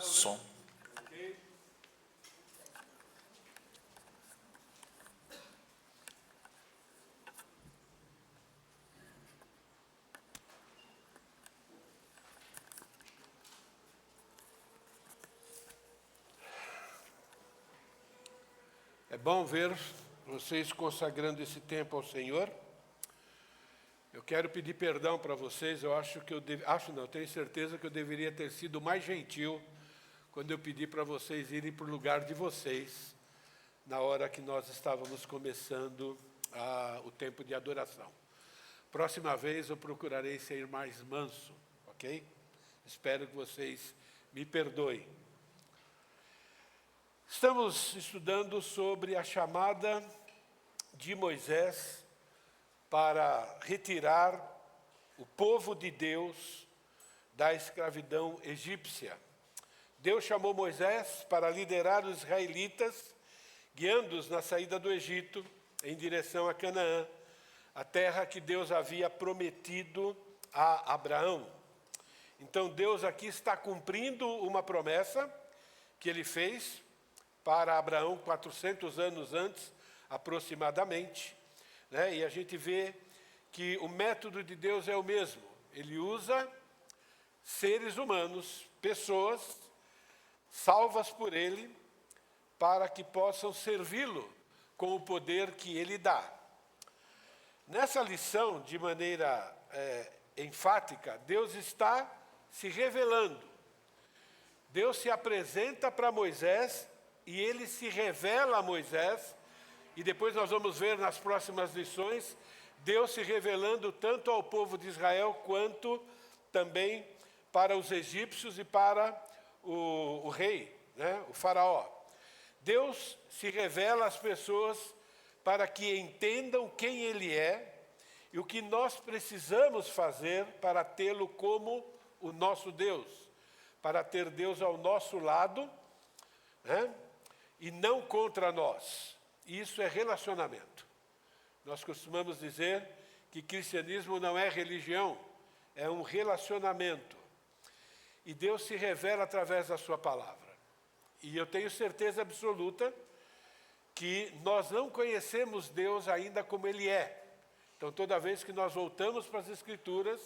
Som. É bom ver vocês consagrando esse tempo ao Senhor. Eu quero pedir perdão para vocês. Eu acho que tenho certeza que eu deveria ter sido mais gentil quando eu pedi para vocês irem para o lugar de vocês na hora que nós estávamos começando o tempo de adoração. Próxima vez eu procurarei ser mais manso, ok? Espero que vocês me perdoem. Estamos estudando sobre a chamada de Moisés para retirar o povo de Deus da escravidão egípcia. Deus chamou Moisés para liderar os israelitas, guiando-os na saída do Egito em direção a Canaã, a terra que Deus havia prometido a Abraão. Então Deus aqui está cumprindo uma promessa que ele fez para Abraão 400 anos antes, aproximadamente, né? E a gente vê que o método de Deus é o mesmo. Ele usa seres humanos, pessoas salvas por ele, para que possam servi-lo com o poder que ele dá. Nessa lição, de maneira enfática, Deus está se revelando. Deus se apresenta para Moisés e ele se revela a Moisés, e depois nós vamos ver nas próximas lições, Deus se revelando tanto ao povo de Israel, quanto também para os egípcios e para o rei, né, o faraó. Deus se revela às pessoas para que entendam quem ele é e o que nós precisamos fazer para tê-lo como o nosso Deus, para ter Deus ao nosso lado, né? E não contra nós. Isso é relacionamento. Nós costumamos dizer que cristianismo não é religião, é um relacionamento. E Deus se revela através da sua palavra. E eu tenho certeza absoluta que nós não conhecemos Deus ainda como ele é. Então, toda vez que nós voltamos para as Escrituras,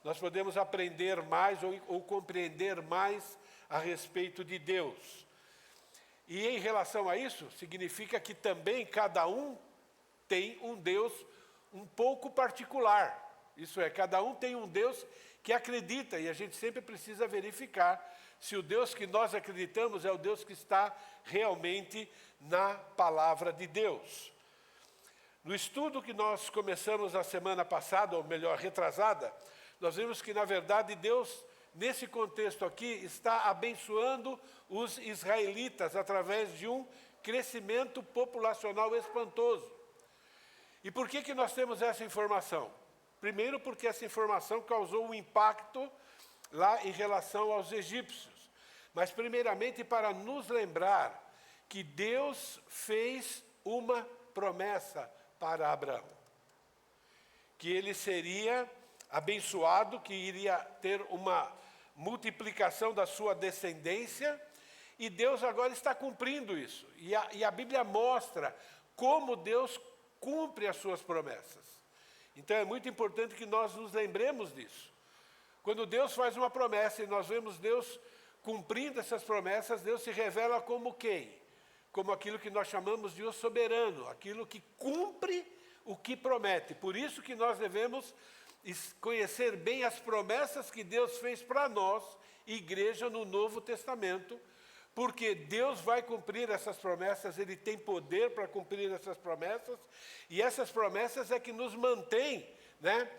nós podemos aprender mais ou compreender mais a respeito de Deus. E em relação a isso, significa que também cada um tem um Deus um pouco particular. Isso é, cada um tem um Deus que acredita, e a gente sempre precisa verificar se o Deus que nós acreditamos é o Deus que está realmente na palavra de Deus. No estudo que nós começamos na semana passada, ou melhor, retrasada, nós vimos que, na verdade, Deus, nesse contexto aqui, está abençoando os israelitas através de um crescimento populacional espantoso. E por que nós temos essa informação? Primeiro, porque essa informação causou um impacto lá em relação aos egípcios. Mas, primeiramente, para nos lembrar que Deus fez uma promessa para Abraão. Que ele seria abençoado, que iria ter uma multiplicação da sua descendência, e Deus agora está cumprindo isso. E a Bíblia mostra como Deus cumpre as suas promessas. Então é muito importante que nós nos lembremos disso. Quando Deus faz uma promessa e nós vemos Deus cumprindo essas promessas, Deus se revela como quem? Como aquilo que nós chamamos de o soberano, aquilo que cumpre o que promete. Por isso que nós devemos conhecer bem as promessas que Deus fez para nós, igreja, no Novo Testamento, porque Deus vai cumprir essas promessas, ele tem poder para cumprir essas promessas, e essas promessas é que nos mantém, né,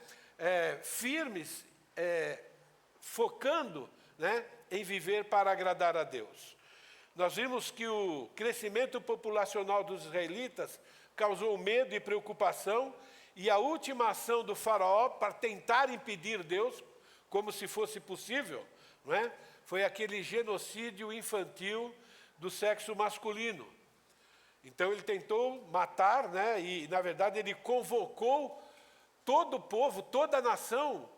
firmes, focando, né, em viver para agradar a Deus. Nós vimos que o crescimento populacional dos israelitas causou medo e preocupação, e a última ação do faraó para tentar impedir Deus, como se fosse possível, não é? Foi aquele genocídio infantil do sexo masculino. Então ele tentou matar, né? E na verdade ele convocou todo o povo, toda a nação,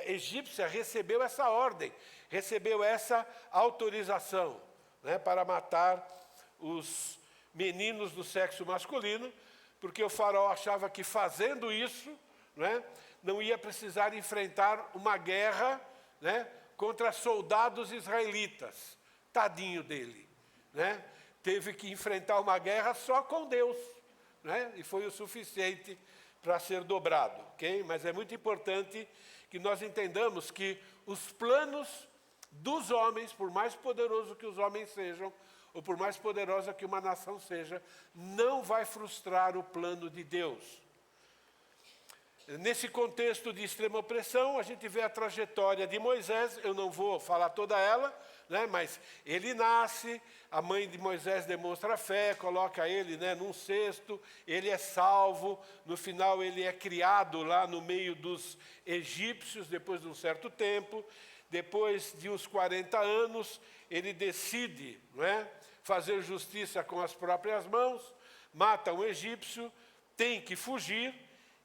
egípcia recebeu essa ordem, recebeu essa autorização, né, para matar os meninos do sexo masculino, porque o faraó achava que fazendo isso, né, não ia precisar enfrentar uma guerra, né, contra soldados israelitas. Tadinho dele, né? Teve que enfrentar uma guerra só com Deus, né? E foi o suficiente para ser dobrado, ok? Mas é muito importante que nós entendamos que os planos dos homens, por mais poderoso que os homens sejam, ou por mais poderosa que uma nação seja, não vai frustrar o plano de Deus. Nesse contexto de extrema opressão, a gente vê a trajetória de Moisés. Eu não vou falar toda ela, né, mas ele nasce, a mãe de Moisés demonstra fé, coloca ele, né, num cesto, ele é salvo, no final ele é criado lá no meio dos egípcios, depois de um certo tempo. Depois de uns 40 anos, ele decide, não é, fazer justiça com as próprias mãos, mata um egípcio, tem que fugir,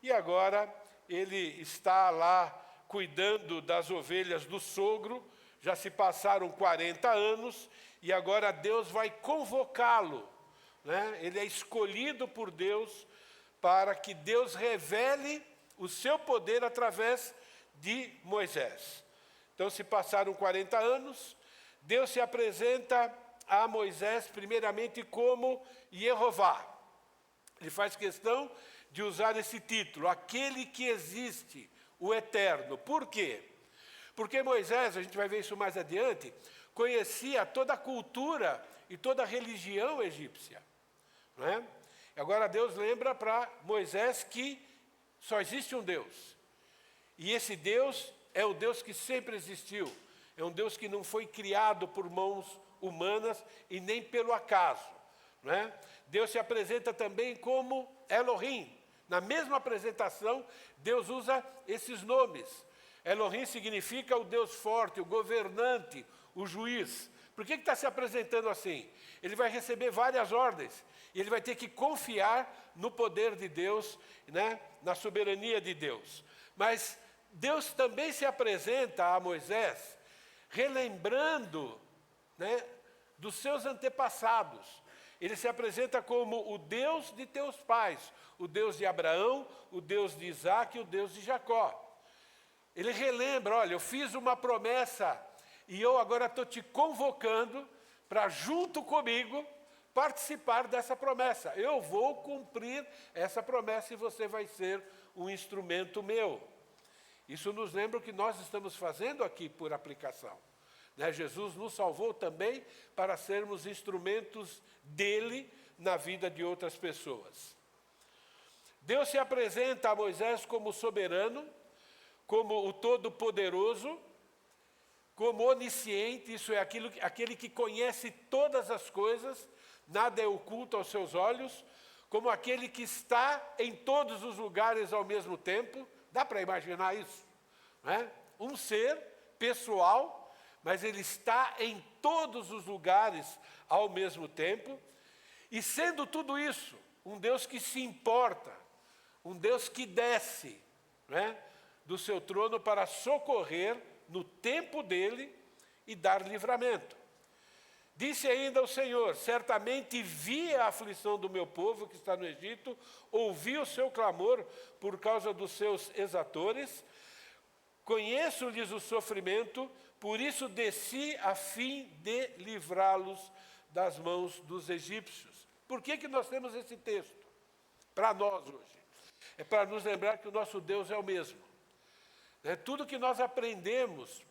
e agora ele está lá cuidando das ovelhas do sogro. Já se passaram 40 anos e agora Deus vai convocá-lo, né? Ele é escolhido por Deus para que Deus revele o seu poder através de Moisés. Então se passaram 40 anos, Deus se apresenta a Moisés primeiramente como Jeová. Ele faz questão de usar esse título, aquele que existe, o eterno. Por quê? Porque Moisés, a gente vai ver isso mais adiante, conhecia toda a cultura e toda a religião egípcia, não é? Agora Deus lembra para Moisés que só existe um Deus. E esse Deus é o Deus que sempre existiu. É um Deus que não foi criado por mãos humanas e nem pelo acaso, não é? Deus se apresenta também como Elohim. Na mesma apresentação, Deus usa esses nomes. Elohim significa o Deus forte, o governante, o juiz. Por que está se apresentando assim? Ele vai receber várias ordens. E ele vai ter que confiar no poder de Deus, né, na soberania de Deus. Mas Deus também se apresenta a Moisés, relembrando, né, dos seus antepassados. Ele se apresenta como o Deus de teus pais, o Deus de Abraão, o Deus de Isaac e o Deus de Jacó. Ele relembra, olha, eu fiz uma promessa e eu agora estou te convocando para, junto comigo, participar dessa promessa. Eu vou cumprir essa promessa e você vai ser um instrumento meu. Isso nos lembra o que nós estamos fazendo aqui por aplicação. Né? Jesus nos salvou também para sermos instrumentos dele na vida de outras pessoas. Deus se apresenta a Moisés como soberano, como o Todo-Poderoso, como onisciente, isso é aquele que conhece todas as coisas, nada é oculto aos seus olhos, como aquele que está em todos os lugares ao mesmo tempo. Dá para imaginar isso, né? Um ser pessoal, mas ele está em todos os lugares ao mesmo tempo. E sendo tudo isso, um Deus que se importa, um Deus que desce, né, do seu trono para socorrer no tempo dele e dar livramento. Disse ainda o Senhor: certamente vi a aflição do meu povo que está no Egito, ouvi o seu clamor por causa dos seus exatores, conheço-lhes o sofrimento, por isso desci a fim de livrá-los das mãos dos egípcios. Por que nós temos esse texto para nós hoje? É para nos lembrar que o nosso Deus é o mesmo. Tudo que nós aprendemos,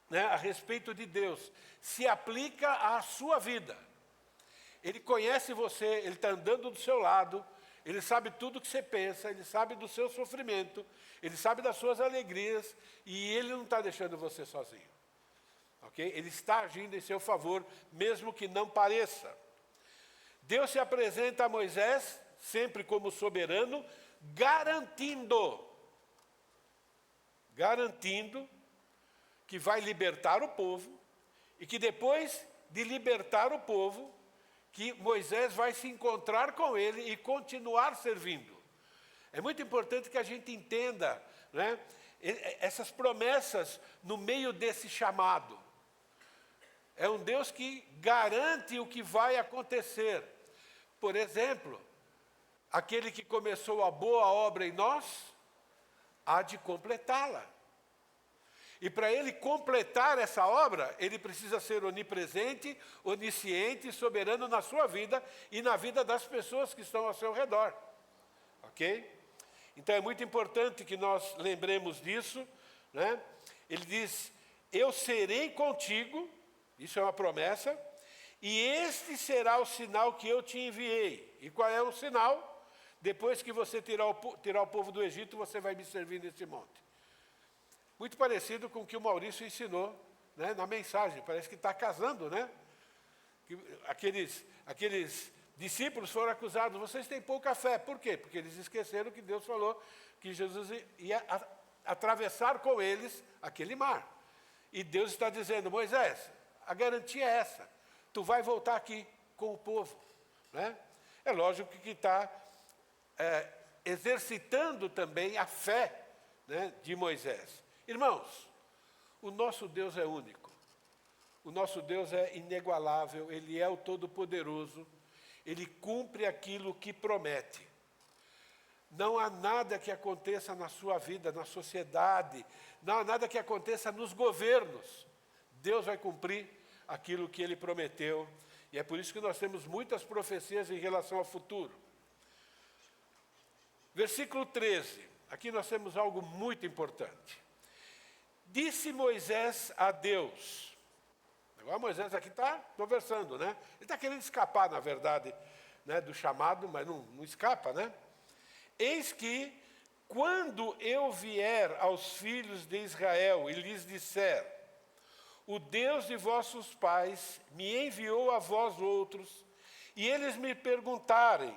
né, a respeito de Deus se aplica à sua vida. Ele conhece você, ele está andando do seu lado, ele sabe tudo o que você pensa, ele sabe do seu sofrimento, ele sabe das suas alegrias e ele não está deixando você sozinho. Okay? Ele está agindo em seu favor, mesmo que não pareça. Deus se apresenta a Moisés, sempre como soberano, garantindo que vai libertar o povo e que depois de libertar o povo, que Moisés vai se encontrar com ele e continuar servindo. É muito importante que a gente entenda, né, essas promessas no meio desse chamado. É um Deus que garante o que vai acontecer. Por exemplo, aquele que começou a boa obra em nós, há de completá-la. E para ele completar essa obra, ele precisa ser onipresente, onisciente e soberano na sua vida e na vida das pessoas que estão ao seu redor. Ok? Então é muito importante que nós lembremos disso, né? Ele diz, eu serei contigo, isso é uma promessa, e este será o sinal que eu te enviei. E qual é o sinal? Depois que você tirar o povo do Egito, você vai me servir nesse monte. Muito parecido com o que o Maurício ensinou, né, na mensagem. Parece que está casando, né? Que aqueles discípulos foram acusados, vocês têm pouca fé. Por quê? Porque eles esqueceram que Deus falou que Jesus ia atravessar com eles aquele mar. E Deus está dizendo, Moisés, a garantia é essa. Tu vai voltar aqui com o povo. Né? É lógico que está exercitando também a fé, né, de Moisés. Irmãos, o nosso Deus é único. O nosso Deus é inigualável, Ele é o Todo-Poderoso. Ele cumpre aquilo que promete. Não há nada que aconteça na sua vida, na sociedade, não há nada que aconteça nos governos. Deus vai cumprir aquilo que Ele prometeu. E é por isso que nós temos muitas profecias em relação ao futuro. Versículo 13. Aqui nós temos algo muito importante. Disse Moisés a Deus. Agora Moisés aqui está conversando, né? Ele está querendo escapar, na verdade, né, do chamado, mas não escapa, né? Eis que, quando eu vier aos filhos de Israel e lhes disser, o Deus de vossos pais me enviou a vós outros, e eles me perguntarem,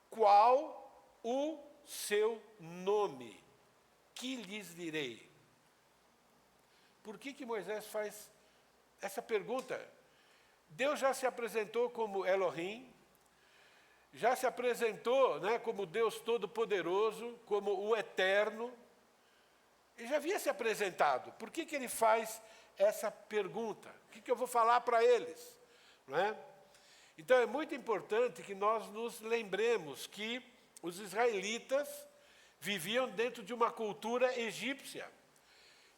qual o seu nome? Que lhes direi? Por que Moisés faz essa pergunta? Deus já se apresentou como Elohim, já se apresentou, né, como Deus Todo-Poderoso, como o Eterno. Ele já havia se apresentado. Por que ele faz essa pergunta? O que eu vou falar para eles? Não é? Então é muito importante que nós nos lembremos que os israelitas viviam dentro de uma cultura egípcia.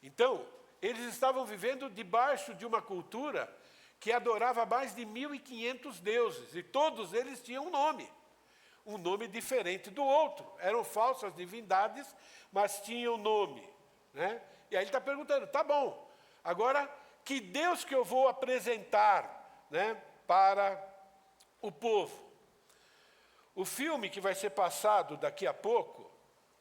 Então, eles estavam vivendo debaixo de uma cultura que adorava mais de 1.500 deuses, e todos eles tinham um nome diferente do outro. Eram falsas divindades, mas tinham nome. Né? E aí ele está perguntando, tá bom, agora que Deus que eu vou apresentar, né, para o povo? O filme que vai ser passado daqui a pouco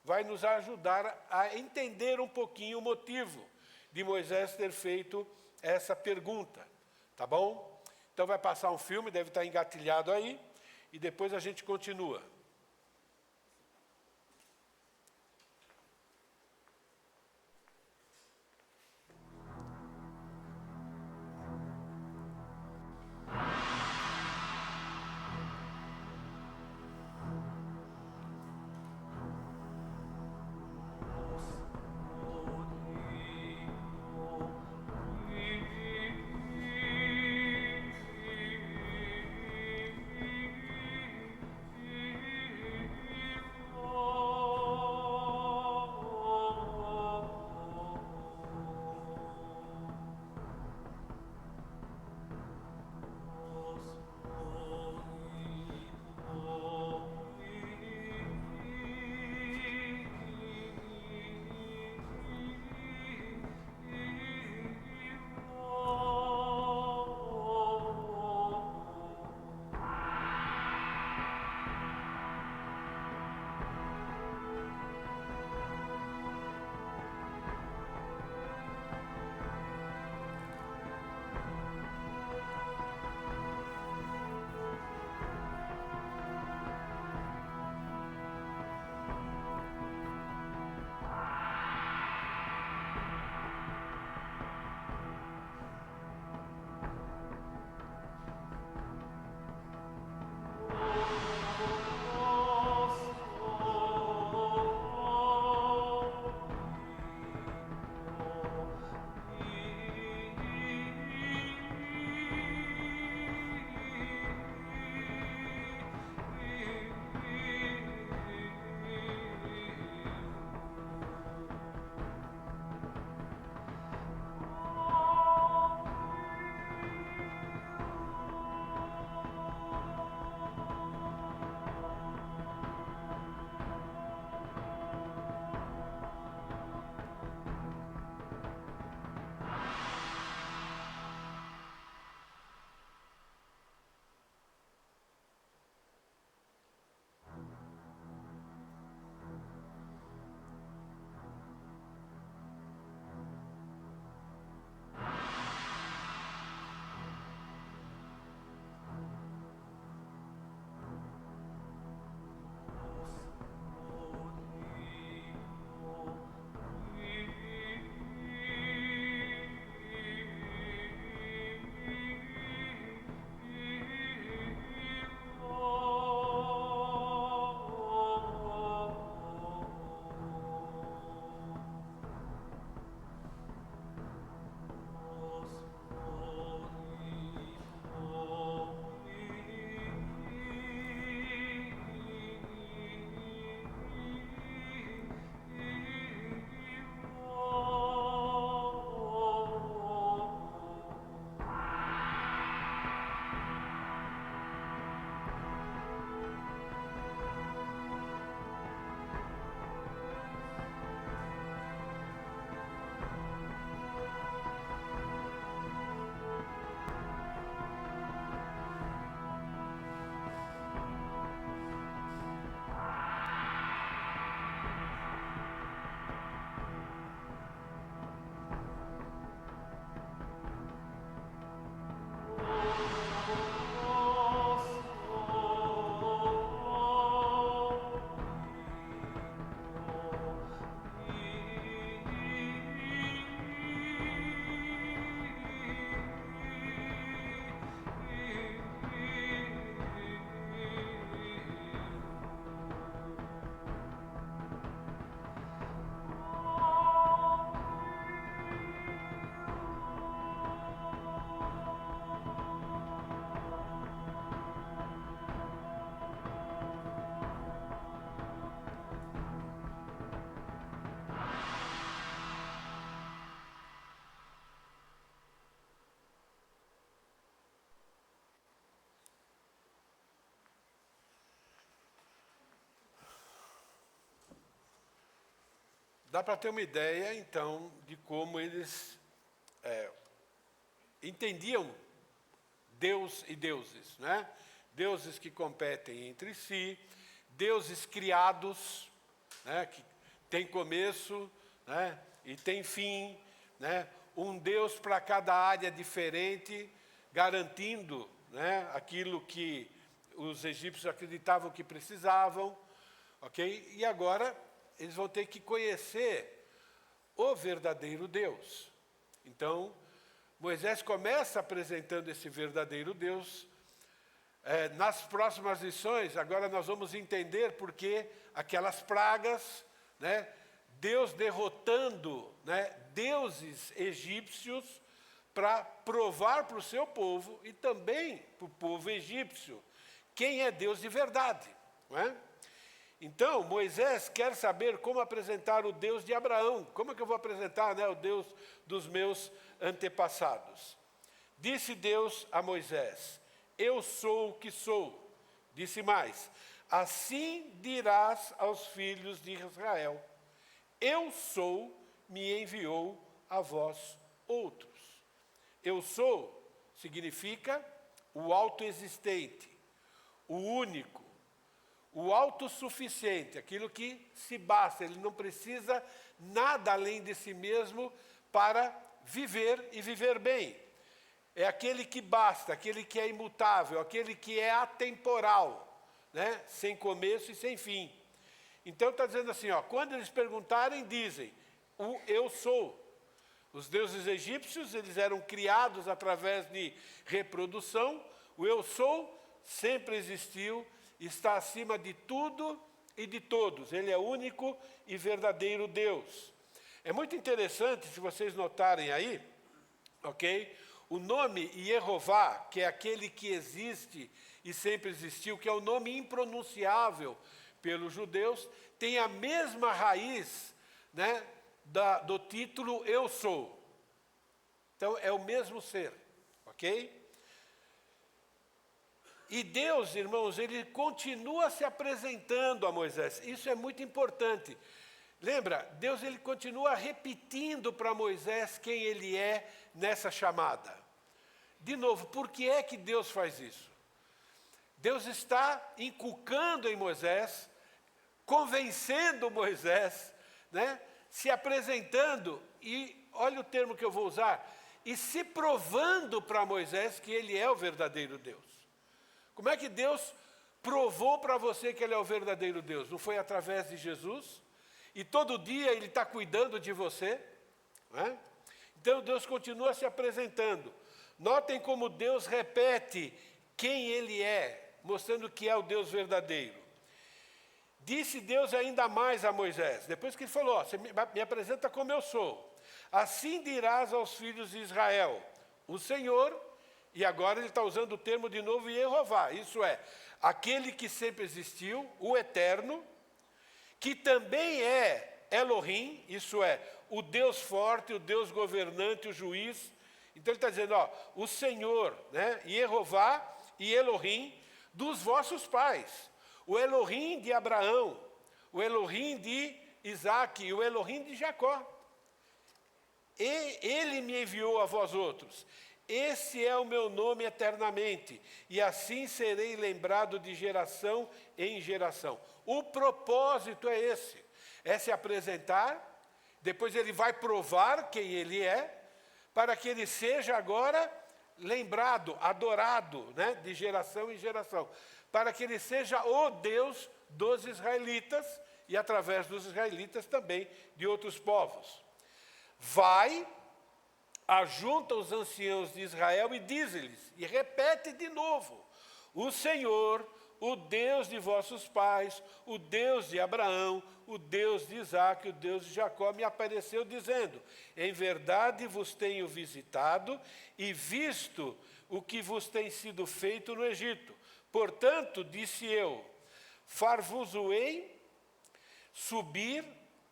vai nos ajudar a entender um pouquinho o motivo de Moisés ter feito essa pergunta, tá bom? Então vai passar um filme, deve estar engatilhado aí, e depois a gente continua. dá para ter uma ideia, então, de como eles entendiam Deus e deuses, né? Deuses que competem entre si, deuses criados, né? Que tem começo, né? E tem fim, né? Um Deus para cada área diferente, garantindo, né? Aquilo que os egípcios acreditavam que precisavam, ok? E agora eles vão ter que conhecer o verdadeiro Deus. Então, Moisés começa apresentando esse verdadeiro Deus. Nas próximas lições, agora nós vamos entender porque aquelas pragas, né, Deus derrotando, né, deuses egípcios para provar para o seu povo e também para o povo egípcio quem é Deus de verdade. Não é? Então, Moisés quer saber como apresentar o Deus de Abraão. Como é que eu vou apresentar, né, o Deus dos meus antepassados? Disse Deus a Moisés: eu sou o que sou. Disse mais: assim dirás aos filhos de Israel: eu sou, me enviou a vós outros. Eu sou significa o autoexistente, o único, o autossuficiente, aquilo que se basta, ele não precisa nada além de si mesmo para viver e viver bem. É aquele que basta, aquele que é imutável, aquele que é atemporal, né? Sem começo e sem fim. Então está dizendo assim, ó, quando eles perguntarem, dizem, o eu sou. Os deuses egípcios, eles eram criados através de reprodução. O eu sou sempre existiu, está acima de tudo e de todos. Ele é único e verdadeiro Deus. É muito interessante, se vocês notarem aí, ok? O nome Jeová, que é aquele que existe e sempre existiu, que é o nome impronunciável pelos judeus, tem a mesma raiz, né, do título eu sou. Então, é o mesmo ser, ok? E Deus, irmãos, ele continua se apresentando a Moisés. Isso é muito importante. Lembra, Deus ele continua repetindo para Moisés quem ele é nessa chamada. De novo, por que é que Deus faz isso? Deus está inculcando em Moisés, convencendo Moisés, né? Se apresentando e, olha o termo que eu vou usar, e se provando para Moisés que ele é o verdadeiro Deus. Como é que Deus provou para você que ele é o verdadeiro Deus? Não foi através de Jesus? E todo dia ele está cuidando de você? Não é? Então Deus continua se apresentando. Notem como Deus repete quem ele é, mostrando que é o Deus verdadeiro. Disse Deus ainda mais a Moisés, depois que ele falou, ó, você me apresenta como eu sou. Assim dirás aos filhos de Israel, o Senhor, e agora ele está usando o termo de novo Jeová, isso é, aquele que sempre existiu, o eterno, que também é Elohim, isso é, o Deus forte, o Deus governante, o juiz. Então ele está dizendo, ó, o Senhor, né, Jeová e Elohim dos vossos pais. O Elohim de Abraão, o Elohim de Isaac e o Elohim de Jacó. E ele me enviou a vós outros. Esse é o meu nome eternamente, e assim serei lembrado de geração em geração. O propósito é esse, é se apresentar, depois ele vai provar quem ele é, para que ele seja agora lembrado, adorado, né, de geração em geração, para que ele seja o Deus dos israelitas, e através dos israelitas também de outros povos. Vai, ajunta os anciãos de Israel e diz-lhes, e repete de novo, o Senhor, o Deus de vossos pais, o Deus de Abraão, o Deus de Isaac, o Deus de Jacó, me apareceu dizendo, em verdade vos tenho visitado e visto o que vos tem sido feito no Egito. Portanto, disse eu, far-vos-ei subir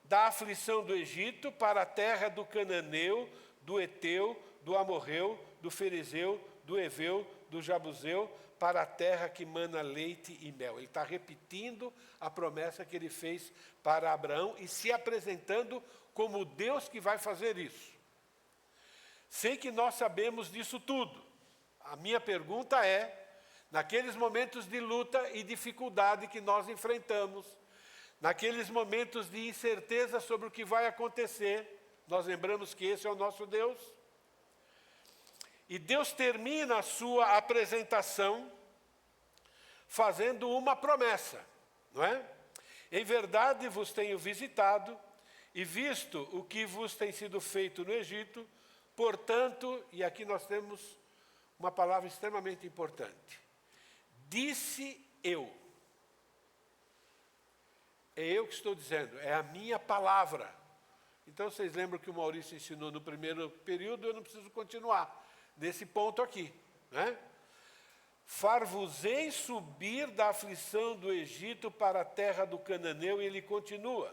da aflição do Egito para a terra do Cananeu, do Eteu, do Amorreu, do Ferezeu, do Eveu, do Jabuseu, para a terra que mana leite e mel. Ele está repetindo a promessa que ele fez para Abraão e se apresentando como o Deus que vai fazer isso. Sei que nós sabemos disso tudo. A minha pergunta é, naqueles momentos de luta e dificuldade que nós enfrentamos, naqueles momentos de incerteza sobre o que vai acontecer, nós lembramos que esse é o nosso Deus. E Deus termina a sua apresentação fazendo uma promessa, não é? Em verdade vos tenho visitado e visto o que vos tem sido feito no Egito, portanto, e aqui nós temos uma palavra extremamente importante. Disse eu. É eu que estou dizendo, é a minha palavra. Então, vocês lembram que o Maurício ensinou no primeiro período, eu não preciso continuar nesse ponto aqui, né? Far-vos-ei subir da aflição do Egito para a terra do Cananeu, e ele continua.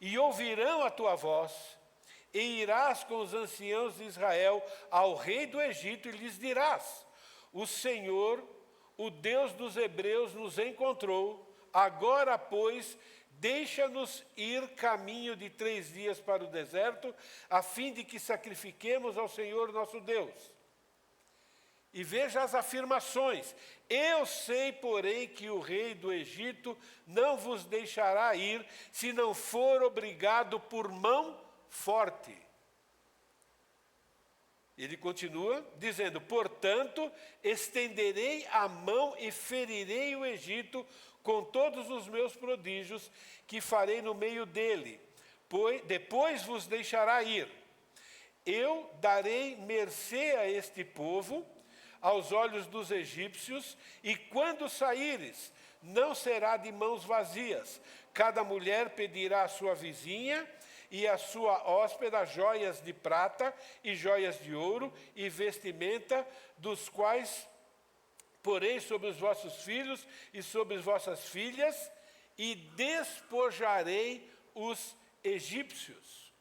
E ouvirão a tua voz, e irás com os anciãos de Israel ao rei do Egito, e lhes dirás, o Senhor, o Deus dos hebreus, nos encontrou, agora, pois, deixa-nos ir caminho de 3 dias para o deserto, a fim de que sacrifiquemos ao Senhor nosso Deus. E veja as afirmações. Eu sei, porém, que o rei do Egito não vos deixará ir, se não for obrigado por mão forte. Ele continua dizendo, portanto, estenderei a mão e ferirei o Egito com todos os meus prodígios que farei no meio dele, pois depois vos deixará ir. Eu darei mercê a este povo, aos olhos dos egípcios, e quando saíres, não será de mãos vazias. Cada mulher pedirá à sua vizinha e à sua hóspeda joias de prata e joias de ouro e vestimenta, dos quais porei sobre os vossos filhos e sobre as vossas filhas, e despojarei os egípcios.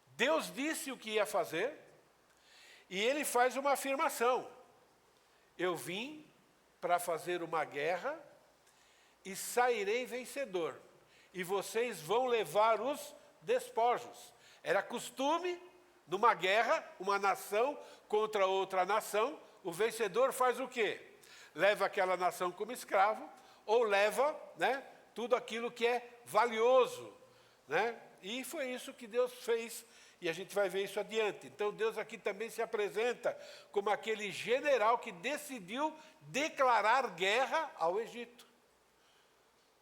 Deus disse o que ia fazer, e ele faz uma afirmação. Eu vim para fazer uma guerra e sairei vencedor, e vocês vão levar os despojos. Era costume, numa guerra, uma nação contra outra nação, o vencedor faz o quê? Leva aquela nação como escravo, ou leva, né, tudo aquilo que é valioso, né? E foi isso que Deus fez, e a gente vai ver isso adiante. Então Deus aqui também se apresenta como aquele general que decidiu declarar guerra ao Egito,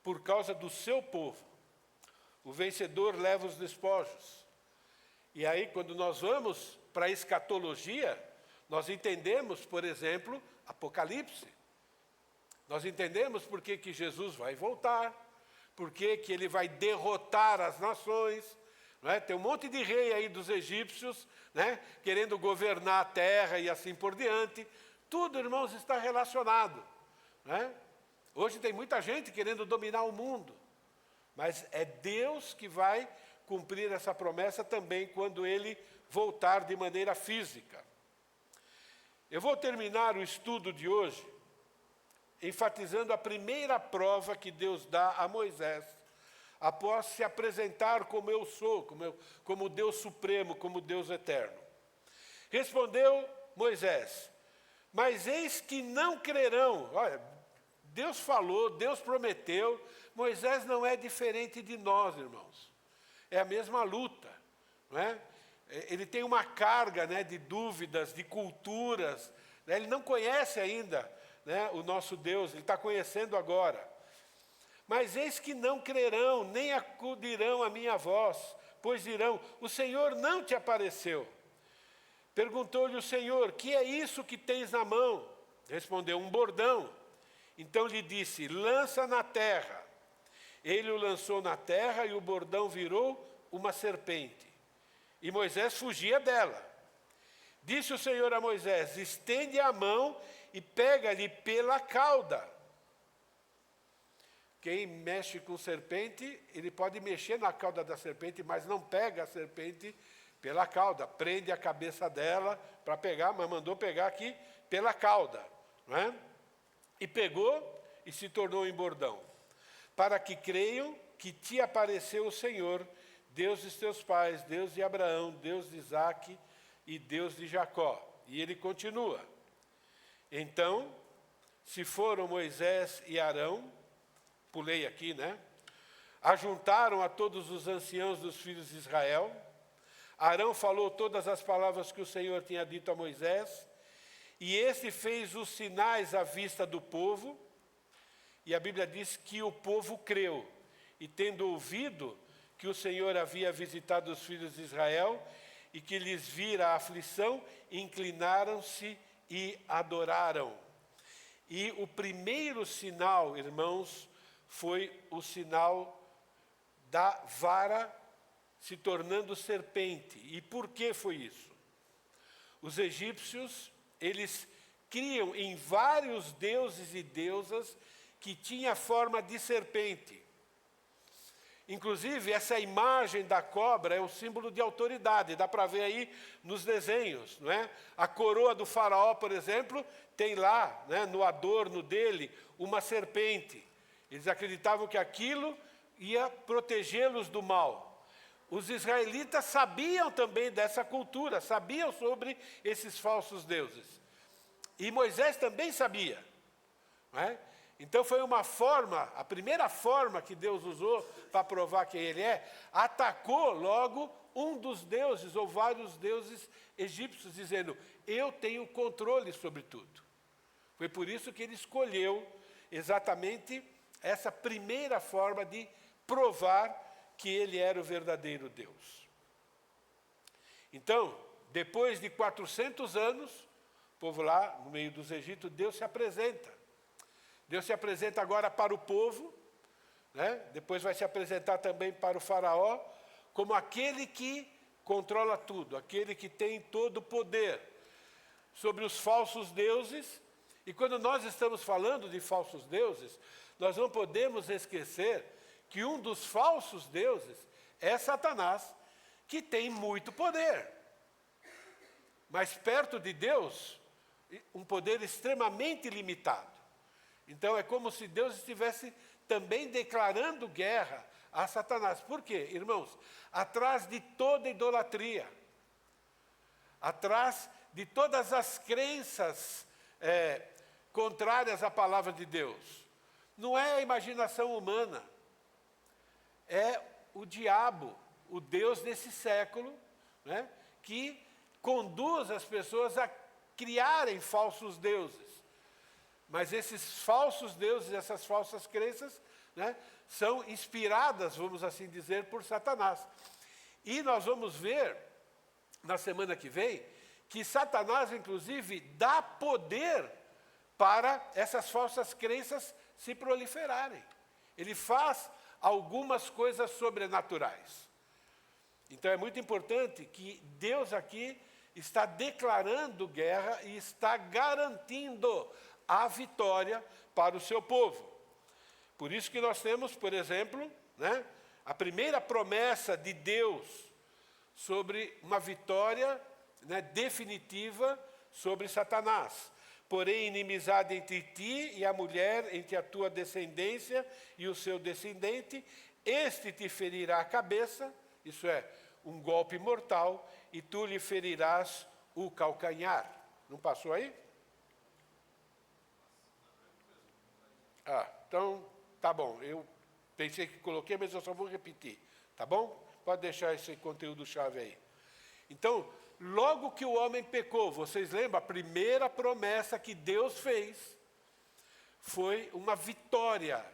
por causa do seu povo. O vencedor leva os despojos. E aí, quando nós vamos para a escatologia, nós entendemos, por exemplo, Apocalipse. Nós entendemos por que Jesus vai voltar, por que ele vai derrotar as nações. Não é? Tem um monte de rei aí dos egípcios, né, querendo governar a terra e assim por diante. Tudo, irmãos, está relacionado. Né? Hoje tem muita gente querendo dominar o mundo. Mas é Deus que vai cumprir essa promessa também quando ele voltar de maneira física. Eu vou terminar o estudo de hoje enfatizando a primeira prova que Deus dá a Moisés, após se apresentar como eu sou, como Deus supremo, como Deus eterno. Respondeu Moisés, mas eis que não crerão. Olha, Deus falou, Deus prometeu, Moisés não é diferente de nós, irmãos. É a mesma luta, não é? Ele tem uma carga, né, de dúvidas, de culturas, né? Ele não conhece ainda, né, o nosso Deus, ele está conhecendo agora. Mas eis que não crerão, nem acudirão à minha voz, pois dirão, o Senhor não te apareceu. Perguntou-lhe o Senhor, que é isso que tens na mão? Respondeu, um bordão. Então lhe disse, lança na terra. Ele o lançou na terra e o bordão virou uma serpente. E Moisés fugia dela. Disse o Senhor a Moisés, estende a mão e pega-lhe pela cauda. Quem mexe com serpente, ele pode mexer na cauda da serpente, mas não pega a serpente pela cauda. Prende a cabeça dela para pegar, mas mandou pegar aqui pela cauda. não é? E pegou e se tornou em bordão, para que creiam que te apareceu o Senhor, Deus de teus pais, Deus de Abraão, Deus de Isaque e Deus de Jacó. E ele continua. Então, se foram Moisés e Arão, pulei aqui, né? Ajuntaram a todos os anciãos dos filhos de Israel. Arão falou todas as palavras que o Senhor tinha dito a Moisés, e este fez os sinais à vista do povo, e a Bíblia diz que o povo creu, e tendo ouvido que o Senhor havia visitado os filhos de Israel, e que lhes vira a aflição, inclinaram-se e adoraram. E o primeiro sinal, irmãos, foi o sinal da vara se tornando serpente. E por que foi isso? Os egípcios, eles criam em vários deuses e deusas que tinham forma de serpente. Inclusive, essa imagem da cobra é um símbolo de autoridade, dá para ver aí nos desenhos, não é? A coroa do faraó, por exemplo, tem lá, né, no adorno dele, uma serpente. Eles acreditavam que aquilo ia protegê-los do mal. Os israelitas sabiam também dessa cultura, sabiam sobre esses falsos deuses. E Moisés também sabia, não é? Então foi uma forma, a primeira forma que Deus usou para provar quem ele é, atacou logo um dos deuses ou vários deuses egípcios, dizendo, eu tenho controle sobre tudo. Foi por isso que ele escolheu exatamente essa primeira forma de provar que ele era o verdadeiro Deus. Então, depois de 400 anos, o povo lá no meio dos egípcios, Deus se apresenta. Deus se apresenta agora para o povo, né? Depois vai se apresentar também para o faraó, como aquele que controla tudo, aquele que tem todo o poder sobre os falsos deuses. E quando nós estamos falando de falsos deuses, nós não podemos esquecer que um dos falsos deuses é Satanás, que tem muito poder. Mas perto de Deus, um poder extremamente limitado. Então é como se Deus estivesse também declarando guerra a Satanás. Por quê, irmãos? Atrás de toda idolatria, atrás de todas as crenças contrárias à palavra de Deus, não é a imaginação humana, é o diabo, o Deus desse século, né, que conduz as pessoas a criarem falsos deuses. Mas esses falsos deuses, essas falsas crenças, né, são inspiradas, vamos assim dizer, por Satanás. E nós vamos ver, na semana que vem, que Satanás, inclusive, dá poder para essas falsas crenças se proliferarem. Ele faz algumas coisas sobrenaturais. Então é muito importante que Deus aqui está declarando guerra e está garantindo a vitória para o seu povo. Por isso que nós temos, por exemplo, né, a primeira promessa de Deus sobre uma vitória, né, definitiva sobre Satanás. Porém, inimizade entre ti e a mulher, entre a tua descendência e o seu descendente, este te ferirá a cabeça, isso é, um golpe mortal, e tu lhe ferirás o calcanhar. Não passou aí? Então, tá bom, eu pensei que coloquei, mas eu só vou repetir, tá bom? Pode deixar esse conteúdo-chave aí. Então, logo que o homem pecou, vocês lembram? A primeira promessa que Deus fez foi uma vitória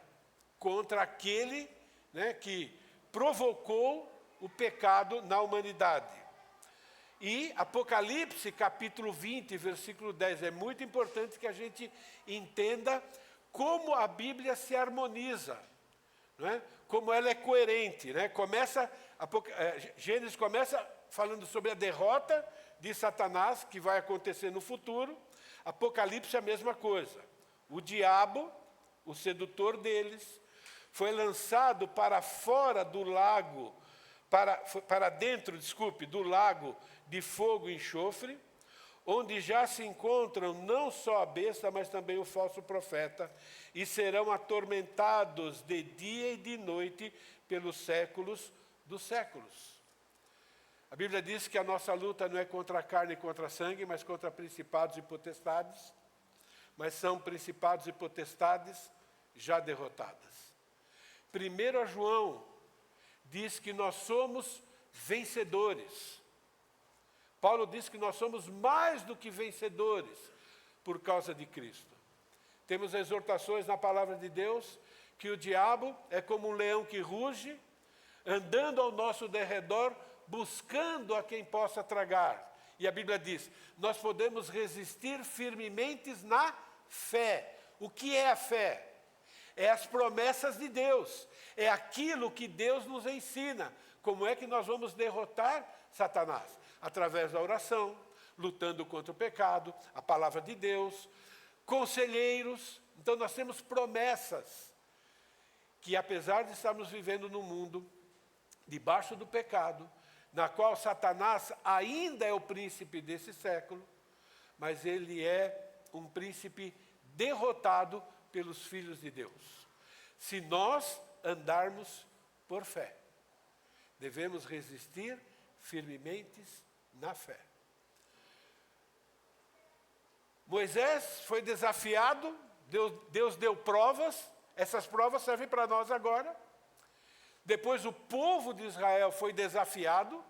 contra aquele, né, que provocou o pecado na humanidade. E Apocalipse, capítulo 20, versículo 10, é muito importante que a gente entenda como a Bíblia se harmoniza, né? Como ela é coerente, né? Gênesis começa falando sobre a derrota de Satanás, que vai acontecer no futuro. Apocalipse é a mesma coisa. O diabo, o sedutor deles, foi lançado para fora do lago, para dentro, do lago de fogo e enxofre, onde já se encontram não só a besta, mas também o falso profeta, e serão atormentados de dia e de noite pelos séculos dos séculos. A Bíblia diz que a nossa luta não é contra a carne e contra a sangue, mas contra principados e potestades, mas são principados e potestades já derrotadas. 1 João diz que nós somos vencedores. Paulo diz que nós somos mais do que vencedores por causa de Cristo. Temos exortações na palavra de Deus que o diabo é como um leão que ruge, andando ao nosso derredor, buscando a quem possa tragar. E a Bíblia diz, nós podemos resistir firmemente na fé. O que é a fé? É as promessas de Deus. É aquilo que Deus nos ensina. Como é que nós vamos derrotar Satanás? Através da oração, lutando contra o pecado, a palavra de Deus, conselheiros. Então nós temos promessas que, apesar de estarmos vivendo num mundo debaixo do pecado, na qual Satanás ainda é o príncipe desse século, mas ele é um príncipe derrotado pelos filhos de Deus. Se nós andarmos por fé, devemos resistir firmemente na fé. Moisés foi desafiado, Deus deu provas, essas provas servem para nós agora. Depois o povo de Israel foi desafiado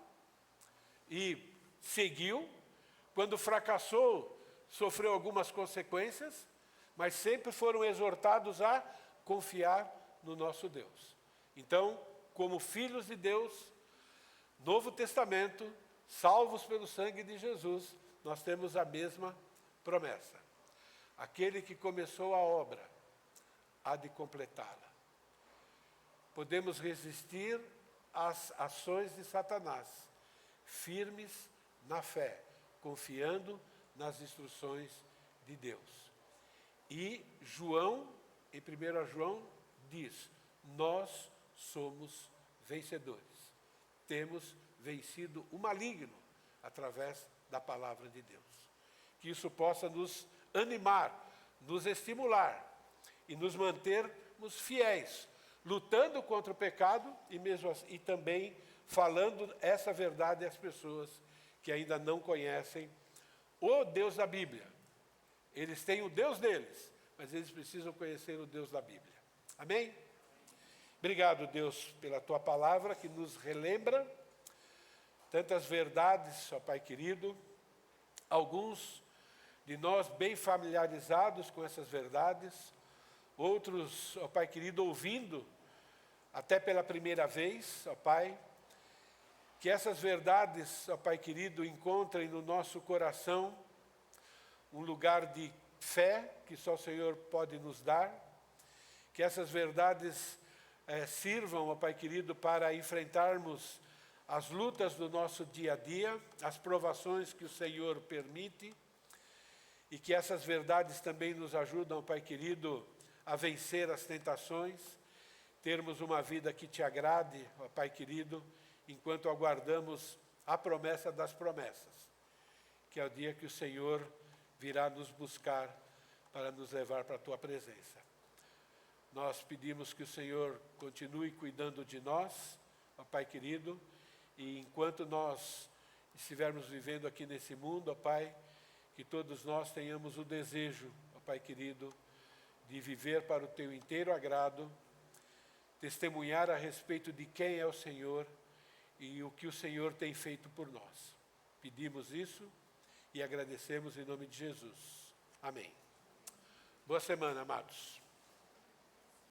e seguiu. Quando fracassou, sofreu algumas consequências, mas sempre foram exortados a confiar no nosso Deus. Então, como filhos de Deus, Novo Testamento, salvos pelo sangue de Jesus, nós temos a mesma promessa. Aquele que começou a obra, há de completá-la. Podemos resistir às ações de Satanás, firmes na fé, confiando nas instruções de Deus. E João, em 1 João, diz, nós somos vencedores. Temos vencido o maligno através da palavra de Deus. Que isso possa nos animar, nos estimular e nos mantermos fiéis, lutando contra o pecado e também falando essa verdade às pessoas que ainda não conhecem o Deus da Bíblia. Eles têm o Deus deles, mas eles precisam conhecer o Deus da Bíblia. Amém? Obrigado, Deus, pela Tua palavra que nos relembra tantas verdades, ó Pai querido. Alguns de nós bem familiarizados com essas verdades, outros, ó Pai querido, ouvindo até pela primeira vez, ó Pai, que essas verdades, ó Pai querido, encontrem no nosso coração um lugar de fé que só o Senhor pode nos dar, que essas verdades sirvam, ó Pai querido, para enfrentarmos as lutas do nosso dia a dia, as provações que o Senhor permite, e que essas verdades também nos ajudam, Pai querido, a vencer as tentações, termos uma vida que te agrade, ó Pai querido, enquanto aguardamos a promessa das promessas, que é o dia que o Senhor virá nos buscar para nos levar para a Tua presença. Nós pedimos que o Senhor continue cuidando de nós, ó Pai querido, e enquanto nós estivermos vivendo aqui nesse mundo, ó Pai, que todos nós tenhamos o desejo, ó Pai querido, de viver para o Teu inteiro agrado, testemunhar a respeito de quem é o Senhor e o que o Senhor tem feito por nós. Pedimos isso e agradecemos em nome de Jesus. Amém. Boa semana, amados.